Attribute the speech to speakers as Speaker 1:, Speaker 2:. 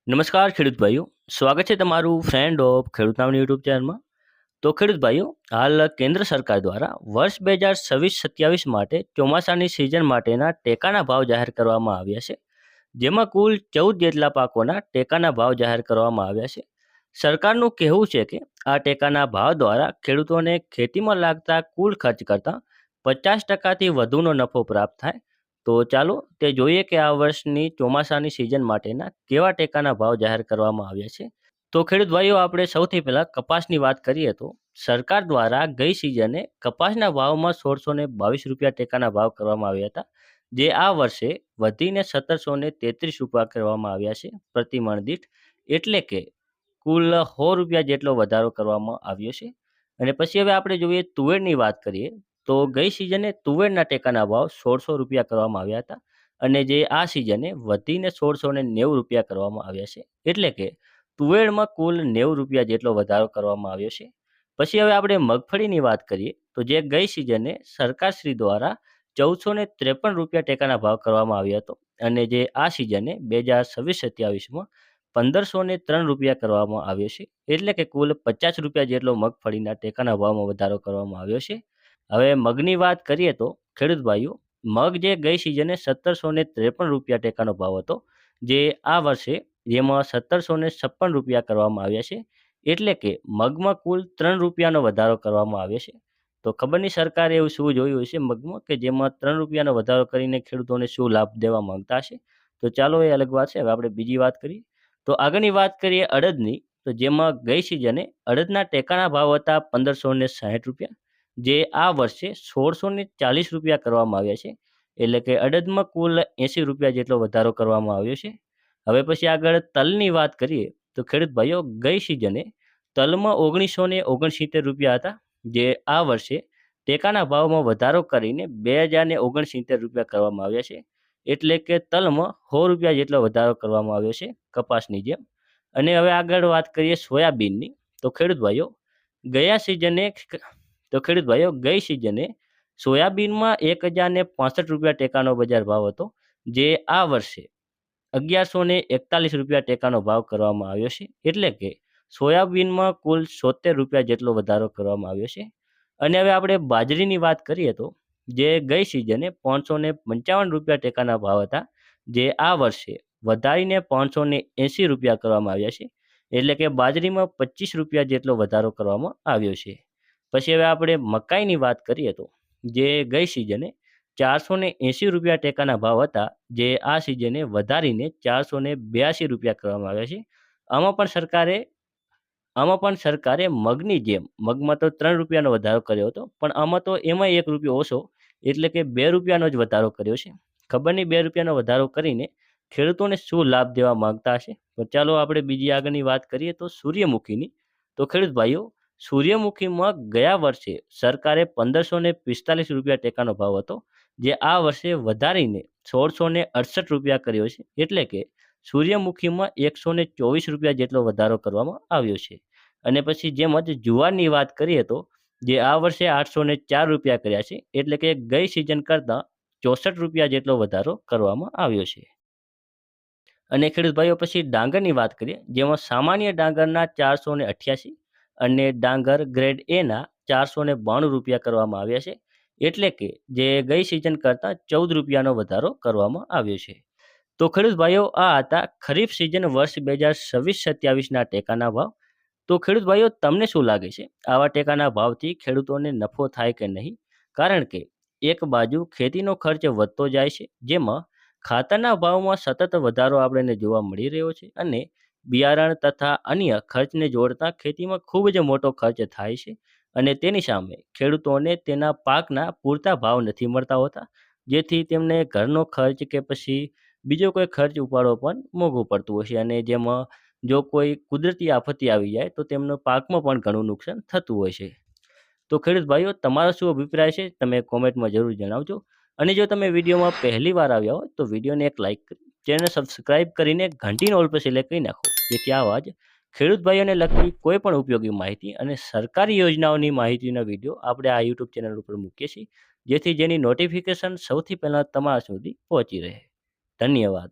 Speaker 1: નમસ્કાર ખેડૂત ભાઈઓ, સ્વાગત છે તમારું ફ્રેન્ડ ઓફ ખેડૂત નામની યુટ્યુબ ચેનલમાં. તો ખેડૂત ભાઈઓ, હાલ કેન્દ્ર સરકાર દ્વારા વર્ષ 2026-27 માટે ચોમાસાની સિઝન માટેના ટેકાના ભાવ જાહેર કરવામાં આવ્યા છે, જેમાં કુલ 14 જેટલા પાકોના ટેકાના ભાવ જાહેર કરવામાં આવ્યા છે. સરકારનું કહેવું છે કે આ ટેકાના ભાવ દ્વારા ખેડૂતોને ખેતીમાં લાગતા કુલ ખર્ચ કરતાં 50%થી વધુનો નફો પ્રાપ્ત થાય. તો ચાલો તે જોઈએ કે આ વર્ષની ચોમાસાની સિઝન માટેના કેવા ટેકાના ભાવ જાહેર કરવામાં આવ્યા છે. તો ખેડૂત ભાઈઓ, આપણે સૌથી પહેલાં કપાસની વાત કરીએ તો સરકાર દ્વારા ગઈ સિઝને કપાસના ભાવમાં 1622 રૂપિયા ટેકાના ભાવ કરવામાં આવ્યા હતા, જે આ વર્ષે વધીને 1733 રૂપિયા કરવામાં આવ્યા છે પ્રતિ મણ દીઠ, એટલે કે કુલ 100 રૂપિયા જેટલો વધારો કરવામાં આવ્યો છે. અને પછી હવે આપણે જોઈએ તુવેરની વાત કરીએ તો ગઈ સિઝને તુવેરના ટેકાના ભાવ 1600 રૂપિયા કરવામાં આવ્યા હતા, અને જે આ સિઝને વધીને 1690 રૂપિયા કરવામાં આવ્યા છે, એટલે કે તુવેરમાં કુલ 90 રૂપિયા જેટલો વધારો કરવામાં આવ્યો છે. પછી હવે આપણે મગફળીની વાત કરીએ તો જે ગઈ સિઝને સરકારશ્રી દ્વારા 1453 રૂપિયા ટેકાના ભાવ કરવામાં આવ્યો હતો, અને જે આ સિઝને 2026-27માં 1503 રૂપિયા કરવામાં આવ્યો છે, એટલે કે કુલ 50 રૂપિયા જેટલો મગફળીના ટેકાના ભાવમાં વધારો કરવામાં આવ્યો છે. હવે મગની વાત કરીએ તો ખેડૂત ભાઈઓ, મગ જે ગઈ સિઝને 1753 રૂપિયા ટેકાનો ભાવ હતો, જે આ વર્ષે જેમાં 1756 રૂપિયા કરવામાં આવ્યા છે, એટલે કે મગમાં કુલ 3 રૂપિયાનો વધારો કરવામાં આવ્યો છે. તો ખબર નહીં સરકારે એવું શું જોયું હશે મગમાં કે જેમાં 3 રૂપિયાનો વધારો કરીને ખેડૂતોને શું લાભ દેવા માંગતા હશે. તો ચાલો એ અલગ વાત છે. હવે આપણે બીજી વાત કરીએ તો આગળની વાત કરીએ અડદની, તો જેમાં ગઈ સિઝને અડદના ટેકાના ભાવ હતા 1560 રૂપિયા, જે આ વર્ષે 1640 રૂપિયા કરવામાં આવ્યા છે, એટલે કે અડદમાં કુલ 80 રૂપિયા જેટલો વધારો કરવામાં આવ્યો છે. હવે પછી આગળ તલની વાત કરીએ તો ખેડૂત ભાઈઓ, ગઈ સિઝને તલમાં 1969 રૂપિયા હતા, જે આ વર્ષે ટેકાના ભાવમાં વધારો કરીને 2069 રૂપિયા કરવામાં આવ્યા છે, એટલે કે તલમાં 100 રૂપિયા જેટલો વધારો કરવામાં આવ્યો છે કપાસની જેમ. અને હવે આગળ વાત કરીએ સોયાબીનની, તો ખેડૂત ભાઈઓ ગઈ સિઝને સોયાબીનમાં 1065 રૂપિયા ટેકાનો બજાર ભાવ હતો, જે આ વર્ષે 1141 રૂપિયા ટેકાનો ભાવ કરવામાં આવ્યો છે, એટલે કે સોયાબીનમાં કુલ 70 રૂપિયા જેટલો વધારો કરવામાં આવ્યો છે. અને હવે આપણે બાજરીની વાત કરીએ તો જે ગઈ સિઝને 555 રૂપિયા ટેકાના ભાવ હતા, જે આ વર્ષે વધારીને 580 રૂપિયા કરવામાં આવ્યા છે, એટલે કે બાજરીમાં 25 રૂપિયા જેટલો વધારો કરવામાં આવ્યો છે. પછી હવે આપણે મકાઈની વાત કરીએ તો જે ગઈ સિઝને 480 રૂપિયા ટેકાના ભાવ હતા, જે આ સિઝને વધારીને 482 રૂપિયા કરવામાં આવ્યા છે. આમાં પણ સરકારે મગની જેમ મગમાં તો 3 રૂપિયાનો વધારો કર્યો હતો, પણ આમાં તો એમાં 1 રૂપિયો ઓછો, એટલે કે 2 રૂપિયાનો જ વધારો કર્યો છે. ખબર નહીં 2 રૂપિયાનો વધારો કરીને ખેડૂતોને શું લાભ દેવા માંગતા હશે. તો ચાલો આપણે બીજી આગળની વાત કરીએ તો સૂર્યમુખીની, તો ખેડૂત ભાઈઓ, સૂર્યમુખીમાં ગયા વર્ષે સરકારે 1545 રૂપિયા ટેકાનો ભાવ હતો, જે આ વર્ષે વધારીને 1668 રૂપિયા કર્યો છે, એટલે કે સૂર્યમુખીમાં 124 રૂપિયા જેટલો વધારો કરવામાં આવ્યો છે. અને પછી જેમ જ જુવારની વાત કરીએ તો જે આ વર્ષે 804 રૂપિયા કર્યા છે, એટલે કે ગઈ સિઝન કરતાં 64 રૂપિયા જેટલો વધારો કરવામાં આવ્યો છે. અને ખેડૂત ભાઈઓ પછી ડાંગરની વાત કરીએ, જેમાં સામાન્ય ડાંગરના 488 અને ડાંગર ગ્રેડ એના 492 રૂપિયા કરવામાં આવ્યા છે, એટલે કે જે ગઈ સિઝન કરતાં 14 રૂપિયાનો વધારો કરવામાં આવ્યો છે. તો ખેડૂત ભાઈઓ, આ હતા ખરીફ સિઝન વર્ષ 2026-27ના ટેકાના ભાવ. તો ખેડૂત ભાઈઓ, તમને શું લાગે છે આવા ટેકાના ભાવથી ખેડૂતોને નફો થાય કે નહીં? કારણ કે એક બાજુ ખેતીનો ખર્ચ વધતો જાય છે, જેમાં ખાતરના ભાવમાં સતત વધારો આપણને જોવા મળી રહ્યો છે, અને બિયારણ તથા અન્ય ખર્ચને જોડતા ખેતીમાં ખૂબ જ મોટો ખર્ચ થાય છે, અને તેની સામે ખેડૂતોને તેના પાકના પૂરતા ભાવ નથી મળતા હોતા, જેથી તેમને ઘરનો ખર્ચ કે પછી બીજો કોઈ ખર્ચ ઉપાડવો પણ મોંઘું પડતું હોય છે, અને જેમાં જો કોઈ કુદરતી આફતી આવી જાય તો તેમનો પાકમાં પણ ઘણું નુકસાન થતું હોય છે. તો ખેડૂત ભાઈઓ, તમારો શું અભિપ્રાય છે તમે કોમેન્ટમાં જરૂર જણાવજો. અને જો તમે વિડીયોમાં પહેલી વાર આવ્યા હોય તો વિડીયોને એક લાઇક કરી ચેનલ સબસ્ક્રાઇબ કરીને ઘંટીનો ઓલ પર સિલેક્ટ કરી નાખો, જેથી આવા જ ખેડૂત ભાઈઓને લગતી કોઈ પણ ઉપયોગી માહિતી અને સરકારી યોજનાઓની માહિતીના વિડીયો આપણે આ યુટ્યુબ ચેનલ ઉપર મૂકીએ છીએ, જેથી જેની નોટિફિકેશન સૌથી પહેલાં તમારા સુધી પહોંચી રહે. ધન્યવાદ.